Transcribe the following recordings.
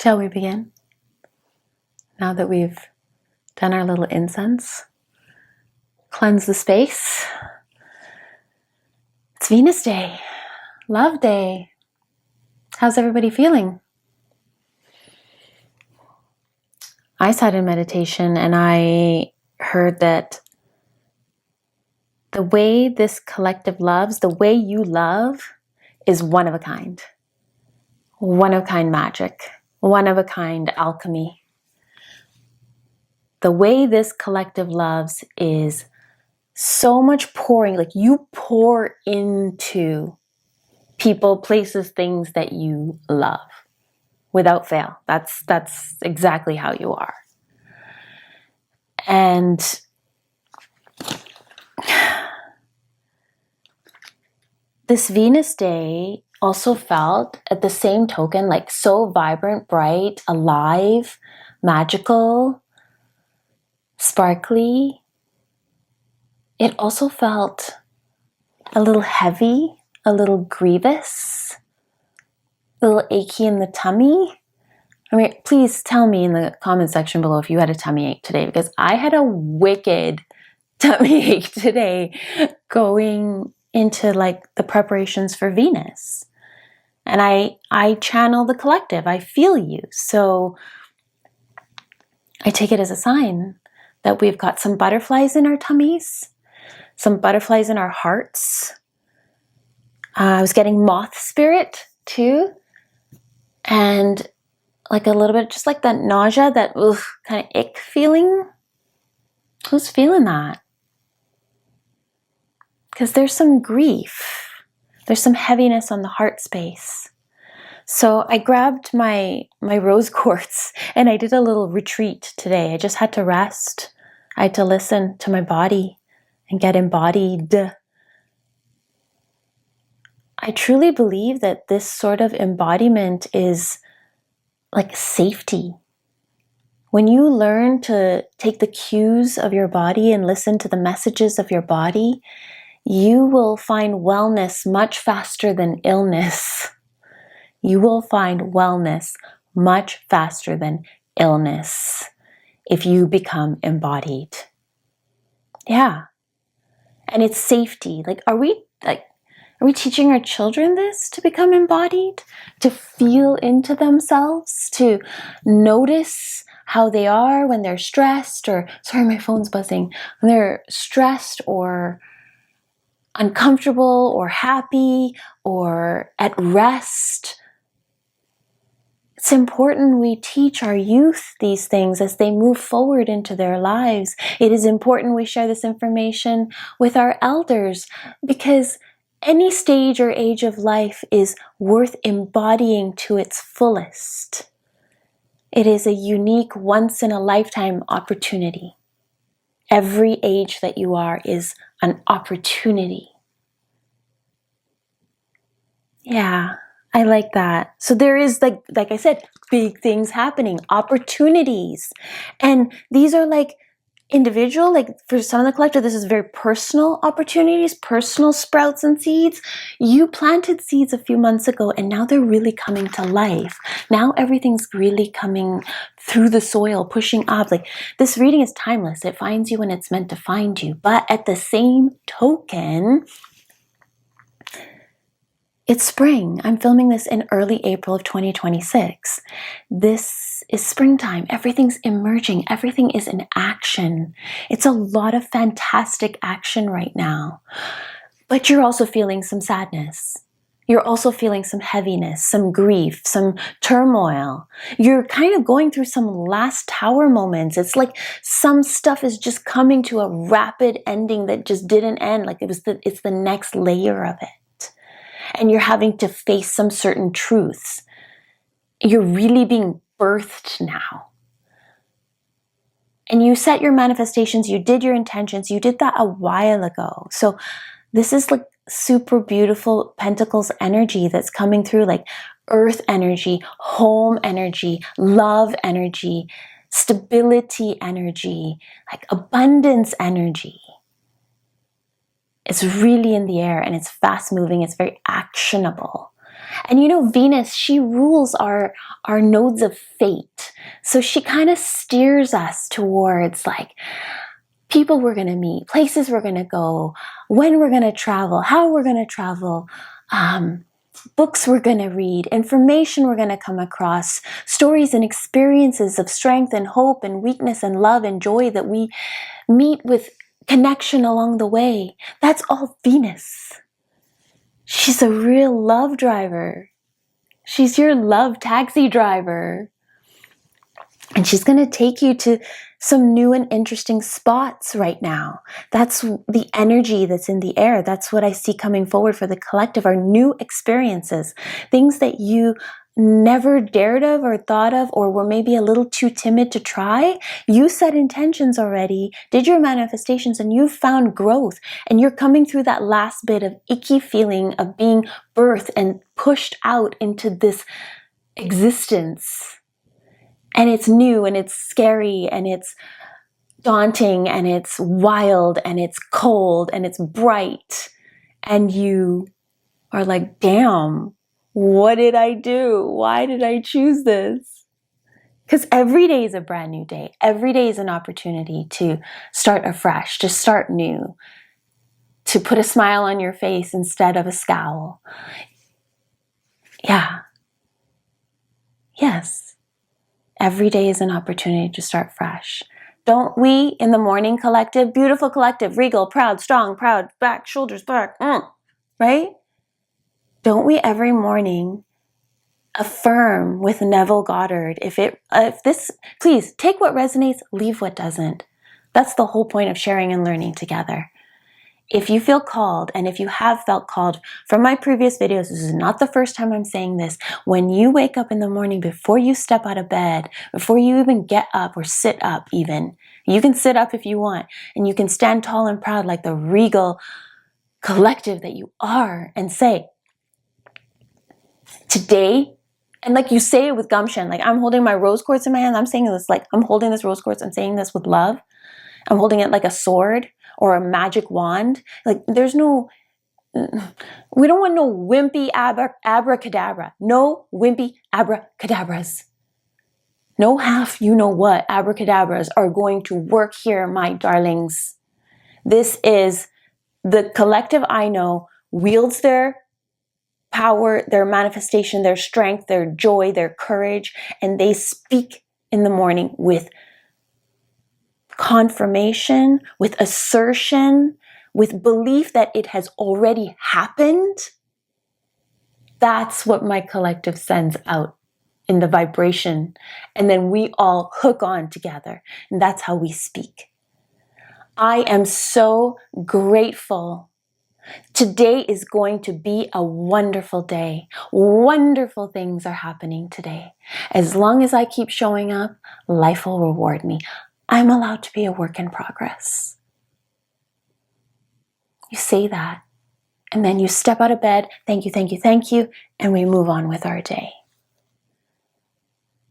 Shall we begin? Now that we've done our little incense, cleanse the space. It's Venus Day, Love Day. How's everybody feeling? I sat in meditation and I heard that the way this collective loves, the way you love, is one of a kind. One of a kind magic. One of a kind alchemy. The way this collective loves is so much pouring, like you pour into people, places, things that you love without fail. That's exactly how you are. And this Venus Day also felt at the same token like so vibrant, bright, alive, magical, sparkly. It also felt a little heavy, a little grievous, a little achy in the tummy. I mean, please tell me in the comment section below if you had a tummy ache today, because I had a wicked tummy ache today going into like the preparations for Venus. And I channel the collective. I feel you. So I take it as a sign that we've got some butterflies in our tummies, some butterflies in our hearts. I was getting moth spirit too. And like a little bit, just like that nausea, that kind of ick feeling. Who's feeling that? Because there's some grief. There's some heaviness on the heart space. So I grabbed my rose quartz and I did a little retreat today. I just had to rest. I had to listen to my body and get embodied. I truly believe that this sort of embodiment is like safety. When you learn to take the cues of your body and listen to the messages of your body, you will find wellness much faster than illness. You will find wellness much faster than illness if you become embodied. Yeah. And it's safety. Are we teaching our children this, to become embodied, to feel into themselves, to notice how they are when they're stressed or, sorry, my phone's buzzing, when they're stressed or uncomfortable or happy or at rest? It's important we teach our youth these things as they move forward into their lives. It is important we share this information with our elders, because any stage or age of life is worth embodying to its fullest. It is a unique, once-in-a-lifetime opportunity. Every age that you are is an opportunity. Yeah, I like that. So there is, like I said, big things happening, opportunities. And these are like individual, like for some of the collective, this is very personal opportunities, personal sprouts and seeds. You planted seeds a few months ago and now they're really coming to life. Now everything's really coming through the soil, pushing up. Like, this reading is timeless. It finds you when it's meant to find you. But at the same token, it's spring. I'm filming this in early April of 2026. This is springtime. Everything's emerging. Everything is in action. It's a lot of fantastic action right now. But you're also feeling some sadness. You're also feeling some heaviness, some grief, some turmoil. You're kind of going through some last tower moments. It's like some stuff is just coming to a rapid ending that just didn't end. Like it's the next layer of it. And you're having to face some certain truths. You're really being birthed now. And you set your manifestations, you did your intentions, you did that a while ago. So this is like super beautiful Pentacles energy that's coming through, like earth energy, home energy, love energy, stability energy, like abundance energy. It's really in the air and it's fast moving. It's very actionable. And you know, Venus, she rules our nodes of fate. So she kind of steers us towards like people we're going to meet, places we're going to go, when we're going to travel, how we're going to travel, books we're going to read, information we're going to come across, stories and experiences of strength and hope and weakness and love and joy that we meet with connection along the way. That's all Venus. She's a real love driver. She's your love taxi driver. And she's going to take you to some new and interesting spots right now. That's the energy that's in the air. That's what I see coming forward for the collective, are new experiences, things that you never dared of or thought of, or were maybe a little too timid to try. You set intentions already, did your manifestations, and you found growth. And you're coming through that last bit of icky feeling of being birthed and pushed out into this existence. And it's new and it's scary and it's daunting and it's wild and it's cold and it's bright. And you are like, damn, what did I do? Why did I choose this? Because every day is a brand new day. Every day is an opportunity to start afresh, to start new, to put a smile on your face instead of a scowl. Yeah. Yes. Every day is an opportunity to start fresh. Don't we in the morning collective, beautiful collective, regal, proud, strong, proud, back, shoulders back, right? Don't we every morning affirm with Neville Goddard, if this, please take what resonates, leave what doesn't. That's the whole point of sharing and learning together. If you feel called, and if you have felt called from my previous videos, this is not the first time I'm saying this. When you wake up in the morning, before you step out of bed, before you even get up or sit up even, you can sit up if you want, and you can stand tall and proud like the regal collective that you are and say, today, and like you say it with gumption, like I'm holding my rose quartz in my hand, I'm saying this like, I'm holding this rose quartz, I'm saying this with love. I'm holding it like a sword or a magic wand. Like there's no, we don't want no wimpy abracadabra. No wimpy abracadabras. No half you know what abracadabras are going to work here, my darlings. This is the collective I know wields their power, their manifestation, their strength, their joy, their courage, and they speak in the morning with confirmation, with assertion, with belief that it has already happened. That's what my collective sends out in the vibration. And then we all hook on together. And that's how we speak. I am so grateful. Today is going to be a wonderful day. Wonderful things are happening today. As long as I keep showing up, life will reward me. I'm allowed to be a work in progress. You say that, and then you step out of bed, thank you, thank you, thank you, and we move on with our day.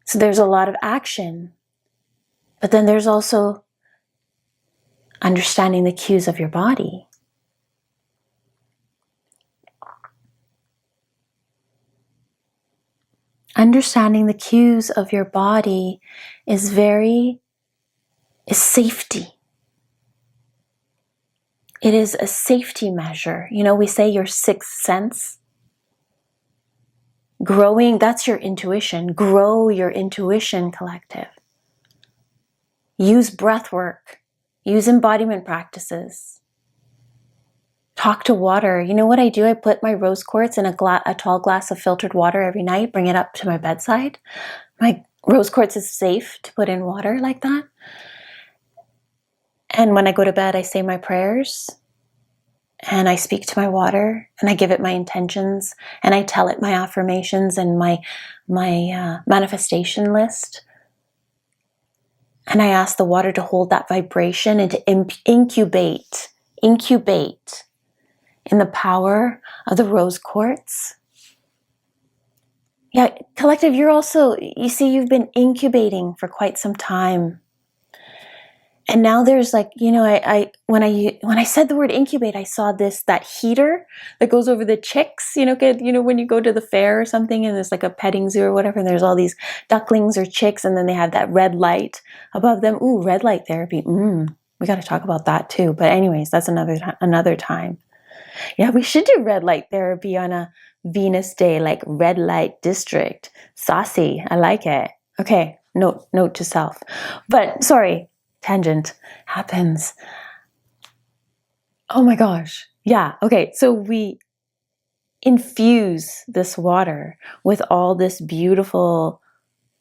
So there's a lot of action, but then there's also understanding the cues of your body. Understanding the cues of your body is safety. It is a safety measure. You know, we say your sixth sense. Growing, that's your intuition. Grow your intuition, collective. Use breath work. Use embodiment practices. Talk to water. You know what I do? I put my rose quartz in a tall glass of filtered water every night, bring it up to my bedside. My rose quartz is safe to put in water like that. And when I go to bed, I say my prayers and I speak to my water and I give it my intentions and I tell it my affirmations and my manifestation list. And I ask the water to hold that vibration and to incubate in the power of the rose quartz. Yeah, collective, you see, you've been incubating for quite some time. And now there's like, you know, when I said the word incubate, I saw that heater that goes over the chicks, you know, when you go to the fair or something and there's like a petting zoo or whatever, and there's all these ducklings or chicks, and then they have that red light above them. Ooh, red light therapy. We got to talk about that too. But anyways, that's another time. Yeah, we should do red light therapy on a Venus day, like red light district. Saucy. I like it. Okay. Note to self. But sorry. Tangent happens. Oh my gosh. Yeah. Okay. So we infuse this water with all this beautiful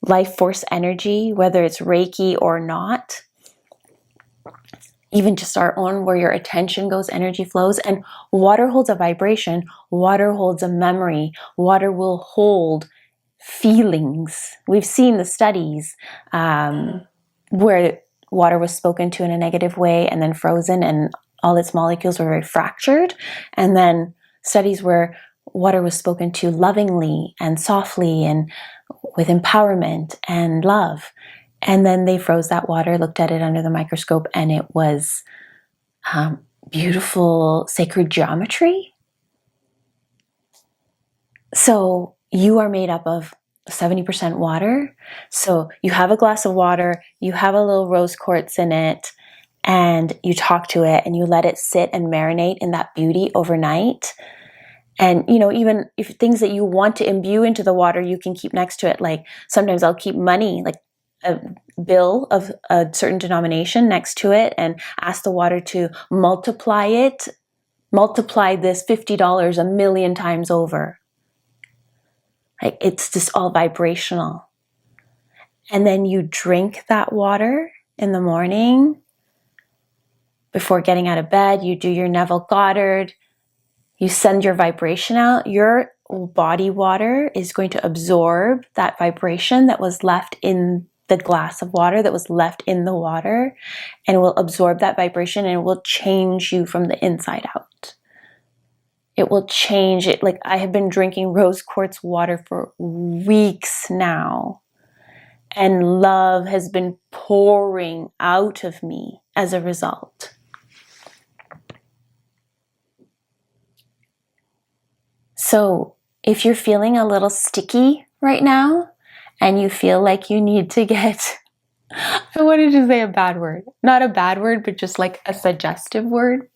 life force energy, whether it's Reiki or not. Even just our own, where your attention goes, energy flows. And water holds a vibration. Water holds a memory. Water will hold feelings. We've seen the studies where water was spoken to in a negative way and then frozen and all its molecules were very fractured. And then studies where water was spoken to lovingly and softly and with empowerment and love. And then they froze that water, looked at it under the microscope, and it was beautiful sacred geometry. So you are made up of 70% water. So you have a glass of water, you have a little rose quartz in it, and you talk to it and you let it sit and marinate in that beauty overnight. And, you know, even if things that you want to imbue into the water, you can keep next to it. Like sometimes I'll keep money, like a bill of a certain denomination next to it, and ask the water to multiply this $50 a million times over. Like it's just all vibrational. And then you drink that water in the morning. Before getting out of bed, you do your Neville Goddard. You send your vibration out. Your body water is going to absorb that vibration that was left in the glass of water, that was left in the water, and it will absorb that vibration and it will change you from the inside out. It will change it. Like I have been drinking rose quartz water for weeks now, and love has been pouring out of me as a result. So if you're feeling a little sticky right now and you feel like you need to get, I wanted to say a bad word, not a bad word, but just like a suggestive word,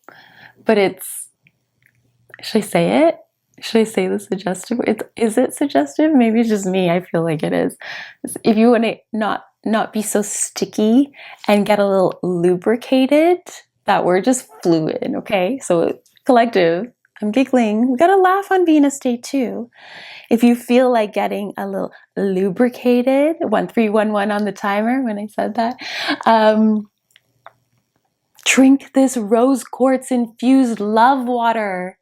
but it's, should I say it? Should I say the suggestive word? Is it suggestive? Maybe it's just me. I feel like it is. If you want to not be so sticky and get a little lubricated, that word just flew in, okay? So collective, I'm giggling. We gotta laugh on Venus Day too. If you feel like getting a little lubricated, 1311 on the timer when I said that, drink this rose quartz infused love water.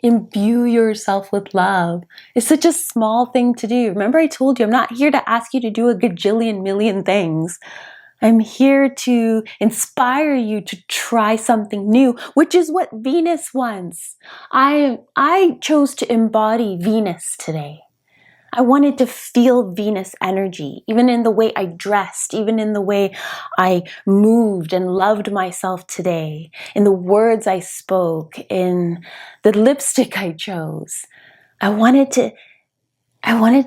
Imbue yourself with love. It's such a small thing to do. Remember I told you, I'm not here to ask you to do a gajillion million things. I'm here to inspire you to try something new, which is what Venus wants. I chose to embody Venus today. I wanted to feel Venus energy, even in the way I dressed, even in the way I moved and loved myself today, in the words I spoke, in the lipstick I chose. I wanted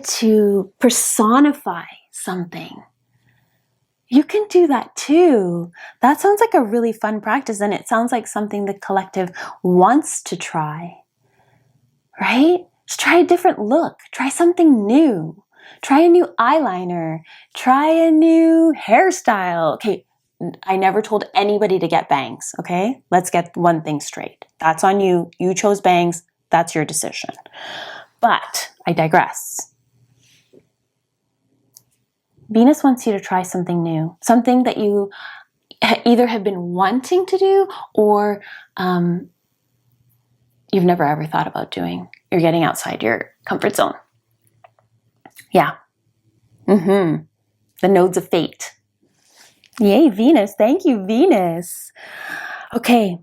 to personify something. You can do that too. That sounds like a really fun practice, and it sounds like something the collective wants to try, right? Just try a different look. Try something new. Try a new eyeliner. Try a new hairstyle. Okay, I never told anybody to get bangs, okay? Let's get one thing straight. That's on you. You chose bangs. That's your decision. But I digress. Venus wants you to try something new, something that you either have been wanting to do or you've never ever thought about doing. You're getting outside your comfort zone. Yeah. The nodes of fate. Yay, Venus. Thank you, Venus. Okay.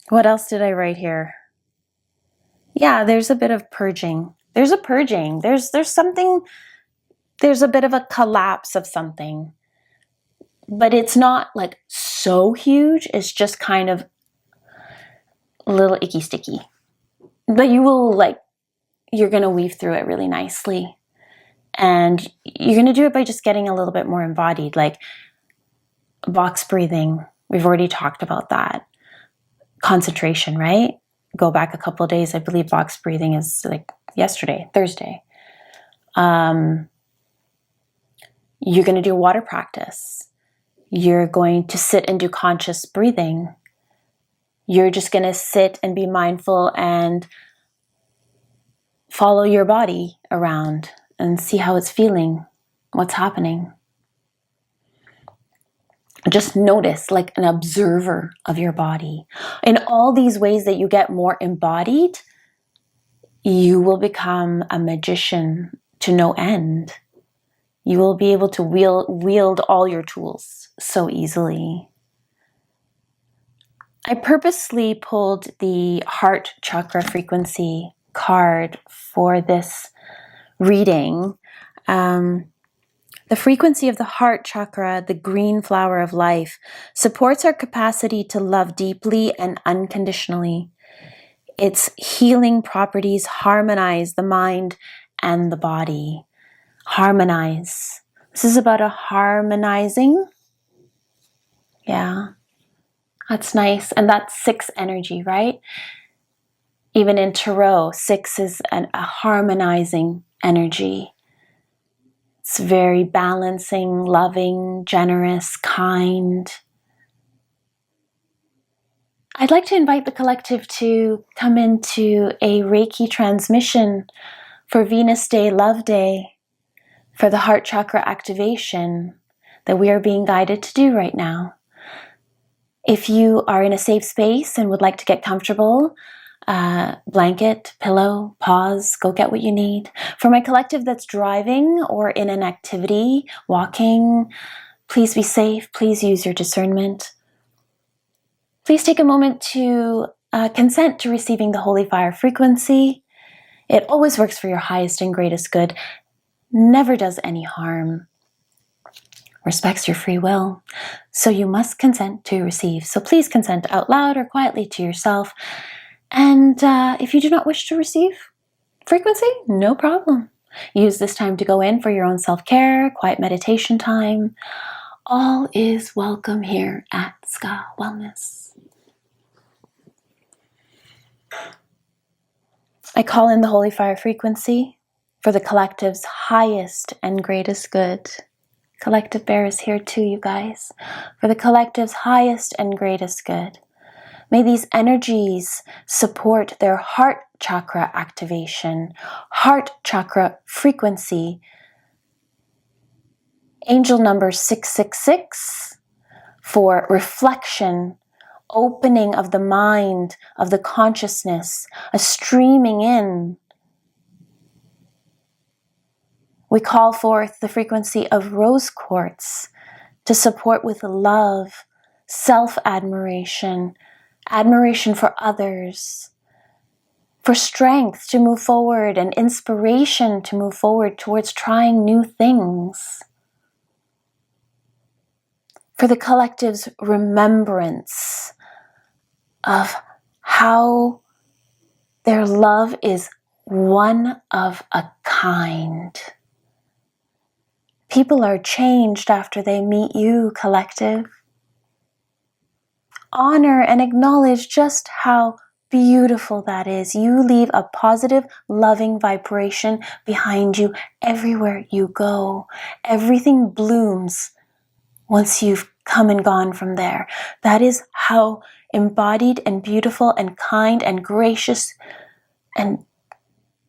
What else did I write here? Yeah, there's a bit of purging. There's a purging. There's something, there's a bit of a collapse of something. but it's not like so huge. It's just kind of a little icky sticky. But you're going to weave through it really nicely. And you're going to do it by just getting a little bit more embodied, like box breathing. We've already talked about that. Concentration, right? Go back a couple of days. I believe box breathing is like yesterday, Thursday. You're going to do a water practice. You're going to sit and do conscious breathing. You're just going to sit and be mindful and follow your body around and see how it's feeling, what's happening. Just notice, like an observer of your body. In all these ways that you get more embodied, you will become a magician to no end. You will be able to wield all your tools so easily. I purposely pulled the heart chakra frequency card for this reading. The frequency of the heart chakra, the green flower of life, supports our capacity to love deeply and unconditionally. Its healing properties harmonize the mind and the body. Harmonize. This is about a harmonizing. Yeah, that's nice. And that's 6 energy, right? Even in Tarot, 6 is a harmonizing energy. It's very balancing, loving, generous, kind. I'd like to invite the collective to come into a Reiki transmission for Venus Day, Love Day, for the heart chakra activation that we are being guided to do right now. If you are in a safe space and would like to get comfortable, blanket, pillow, pause, go get what you need. For my collective that's driving or in an activity, walking, please be safe. Please use your discernment. Please take a moment to consent to receiving the holy fire frequency. It always works for your highest and greatest good, never does any harm, respects your free will. So you must consent to receive. So please consent out loud or quietly to yourself. And if you do not wish to receive frequency, no problem. Use this time to go in for your own self-care, quiet meditation time. All is welcome here at Ska Wellness. I call in the holy fire frequency for the collective's highest and greatest good. Collective Bear is here too, you guys. For the collective's highest and greatest good. May these energies support their heart chakra activation, heart chakra frequency. Angel number 666 for reflection, opening of the mind, of the consciousness, a streaming in. We call forth the frequency of rose quartz to support with love, self-admiration, admiration for others, for strength to move forward and inspiration to move forward towards trying new things. For the collective's remembrance of how their love is one of a kind. People are changed after they meet you, collective. Honor and acknowledge just how beautiful that is. You leave a positive, loving vibration behind you everywhere you go. Everything blooms once you've come and gone from there. That is how embodied and beautiful and kind and gracious and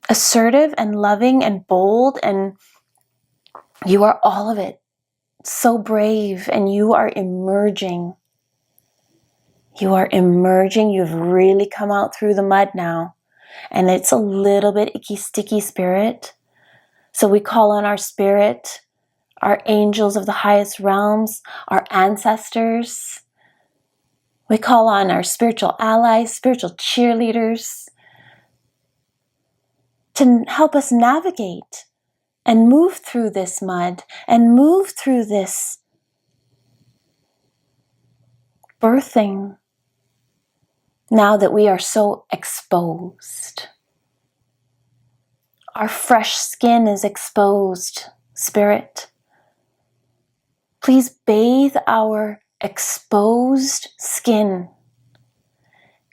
assertive and loving and bold, and you are all of it. So brave, and you are emerging. You are emerging. You've really come out through the mud now. And it's a little bit icky, sticky spirit. So we call on our spirit, our angels of the highest realms, our ancestors. We call on our spiritual allies, spiritual cheerleaders to help us navigate and move through this mud and move through this birthing now that we are so exposed. Our fresh skin is exposed, Spirit. Please bathe our exposed skin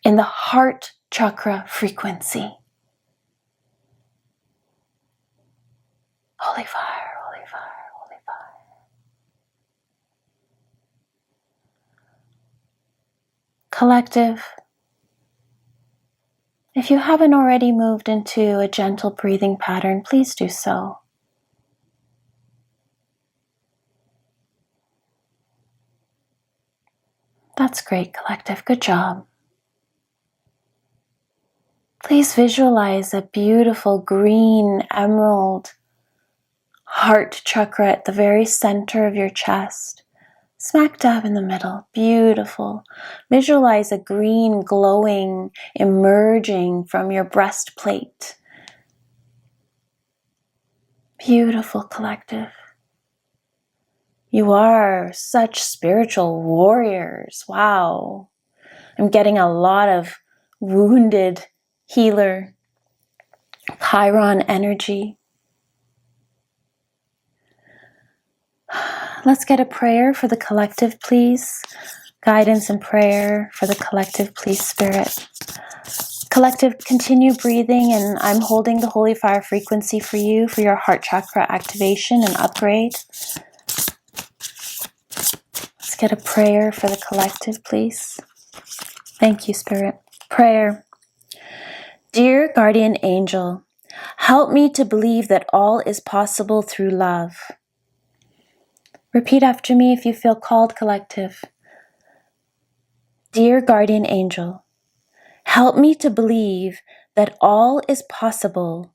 in the heart chakra frequency. Holy fire, holy fire, holy fire. Collective, if you haven't already moved into a gentle breathing pattern, please do so. That's great, collective. Good job. Please visualize a beautiful green emerald heart chakra at the very center of your chest, smack dab in the middle. Beautiful. Visualize a green glowing emerging from your breastplate. Beautiful, collective. You are such spiritual warriors. Wow. I'm getting a lot of wounded healer Chiron energy. Let's get a prayer for the collective, please. Guidance and prayer for the collective, please, Spirit. Collective, continue breathing, and I'm holding the holy fire frequency for you for your heart chakra activation and upgrade. Let's get a prayer for the collective, please. Thank you, Spirit. Prayer. Dear guardian angel, help me to believe that all is possible through love. Repeat after me if you feel called, collective. Dear guardian angel, help me to believe that all is possible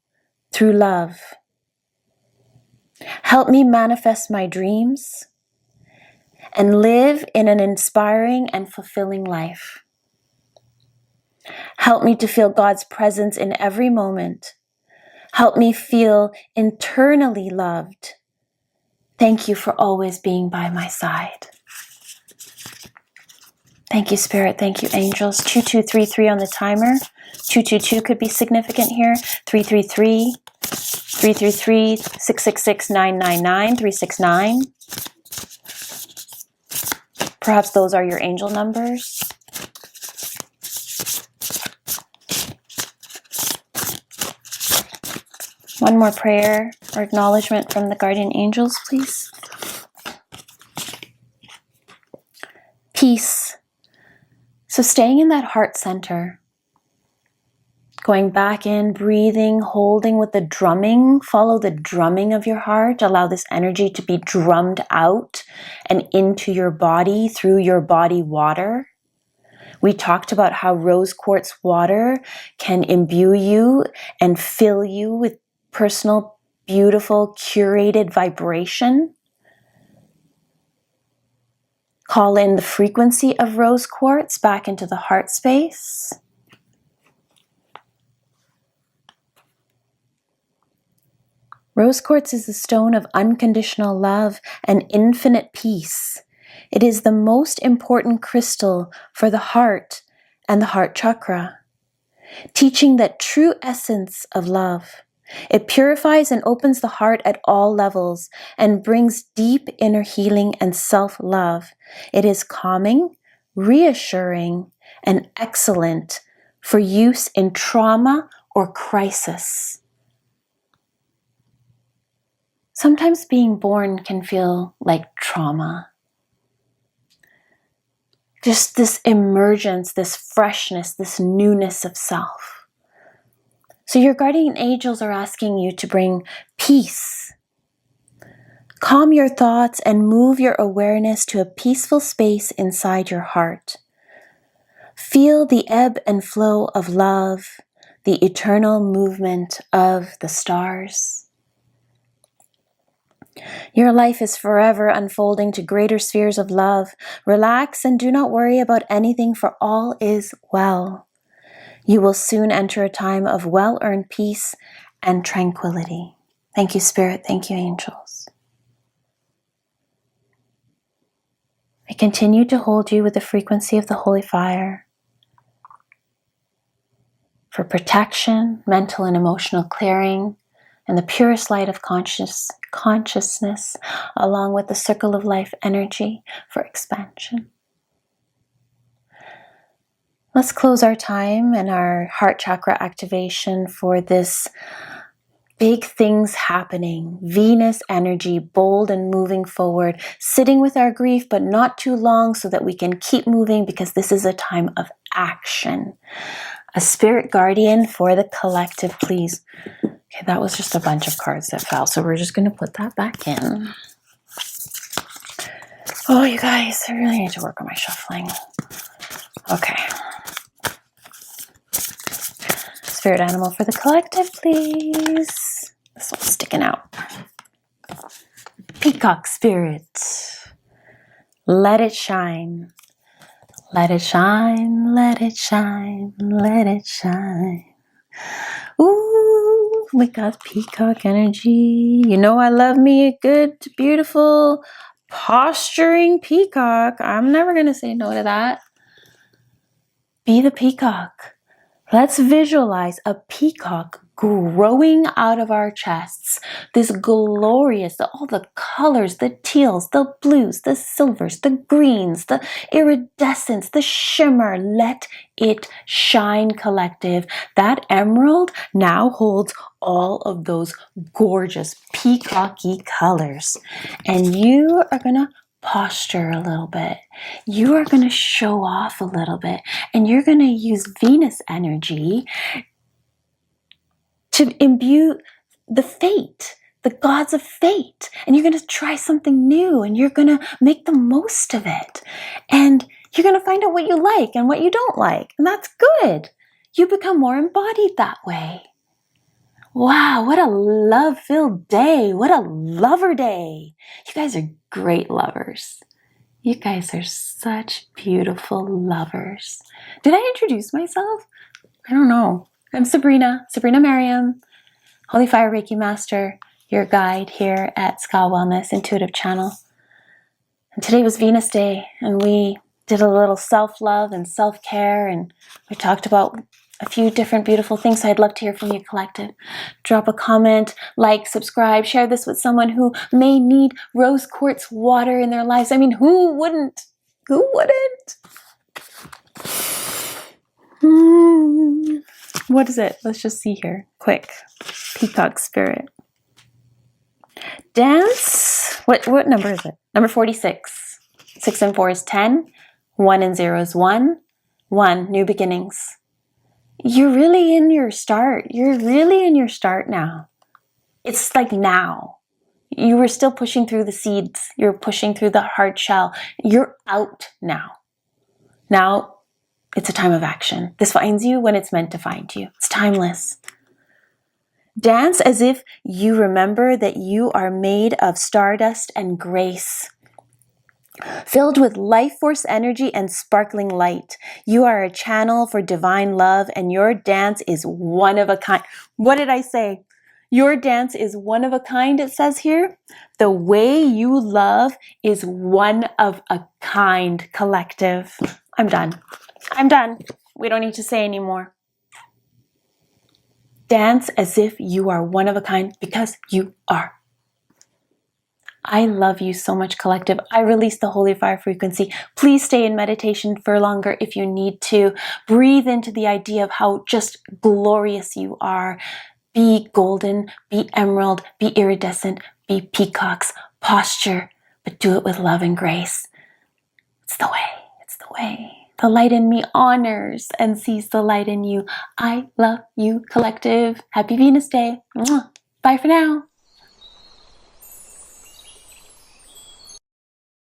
through love. Help me manifest my dreams and live in an inspiring and fulfilling life. Help me to feel God's presence in every moment. Help me feel internally loved. Thank you for always being by my side. Thank you, Spirit. Thank you, angels. 2233 on the timer. 222 could be significant here. 333, 333, 666, 999, 369. Perhaps those are your angel numbers. One more prayer or acknowledgement from the guardian angels, please. Peace. So staying in that heart center, going back in, breathing, holding with the drumming, follow the drumming of your heart. Allow this energy to be drummed out and into your body through your body water. We talked about how rose quartz water can imbue you and fill you with personal, beautiful, curated vibration. Call in the frequency of rose quartz back into the heart space. Rose quartz is the stone of unconditional love and infinite peace. It is the most important crystal for the heart and the heart chakra, teaching that true essence of love. It purifies and opens the heart at all levels and brings deep inner healing and self-love. It is calming, reassuring, and excellent for use in trauma or crisis. Sometimes being born can feel like trauma. Just this emergence, this freshness, this newness of self. So your guardian angels are asking you to bring peace. Calm your thoughts and move your awareness to a peaceful space inside your heart. Feel the ebb and flow of love, the eternal movement of the stars. Your life is forever unfolding to greater spheres of love. Relax and do not worry about anything, for all is well. You will soon enter a time of well-earned peace and tranquility. Thank you, Spirit. Thank you, angels. I continue to hold you with the frequency of the holy fire for protection, mental and emotional clearing, and the purest light of consciousness, along with the circle of life energy for expansion. Let's close our time and our heart chakra activation for this big things happening. Venus energy, bold and moving forward, sitting with our grief, but not too long so that we can keep moving, because this is a time of action. A spirit guardian for the collective, please. Okay, that was just a bunch of cards that fell, so we're just going to put that back in. Oh, you guys, I really need to work on my shuffling. Okay. Spirit animal for the collective, please. This one's sticking out. Peacock spirit. Let it shine. Let it shine, let it shine, let it shine. Ooh, we got peacock energy. You know I love me a good, beautiful, posturing peacock. I'm never going to say no to that. Be the peacock. Let's visualize a peacock growing out of our chests. This glorious, all the colors, the teals, the blues, the silvers, the greens, the iridescence, the shimmer. Let it shine, collective. That emerald now holds all of those gorgeous peacocky colors. And you are going to posture a little bit. You are going to show off a little bit, and you're going to use Venus energy to imbue the fate, the gods of fate, and you're going to try something new, and you're going to make the most of it, and you're going to find out what you like and what you don't like, and that's good. You become more embodied that way. Wow, what a love-filled day. What a lover day. You guys are great lovers. You guys are such beautiful lovers. Did I introduce myself? I don't know. I'm Sabrina Merriam, Holy Fire Reiki Master, your guide here at Ska Wellness Intuitive Channel. And today was Venus Day, and we did a little self-love and self-care, and we talked about a few different beautiful things. So I'd love to hear from you, collective. Drop a comment, like, subscribe, share this with someone who may need rose quartz water in their lives. I mean, who wouldn't? Who wouldn't? What is it? Let's just see here. Quick. Peacock spirit. Dance. What number is it? Number 46. 6 and 4 is 10. 1 and 0 is 1. 1, new beginnings. You're really in your start. You're really in your start now. It's like now. You were still pushing through the seeds. You're pushing through the hard shell. You're out now. Now it's a time of action. This finds you when it's meant to find you. It's timeless. Dance as if you remember that you are made of stardust and grace. Filled with life force energy and sparkling light. You are a channel for divine love, and your dance is one of a kind. What did I say? Your dance is one of a kind, it says here. The way you love is one of a kind, collective. I'm done. I'm done. We don't need to say anymore. Dance as if you are one of a kind, because you are. I love you so much, collective. I release the holy fire frequency. Please stay in meditation for longer if you need to. Breathe into the idea of how just glorious you are. Be golden, be emerald, be iridescent, be peacocks. Posture, but do it with love and grace. It's the way. It's the way. The light in me honors and sees the light in you. I love you, collective. Happy Venus Day. Mwah. Bye for now.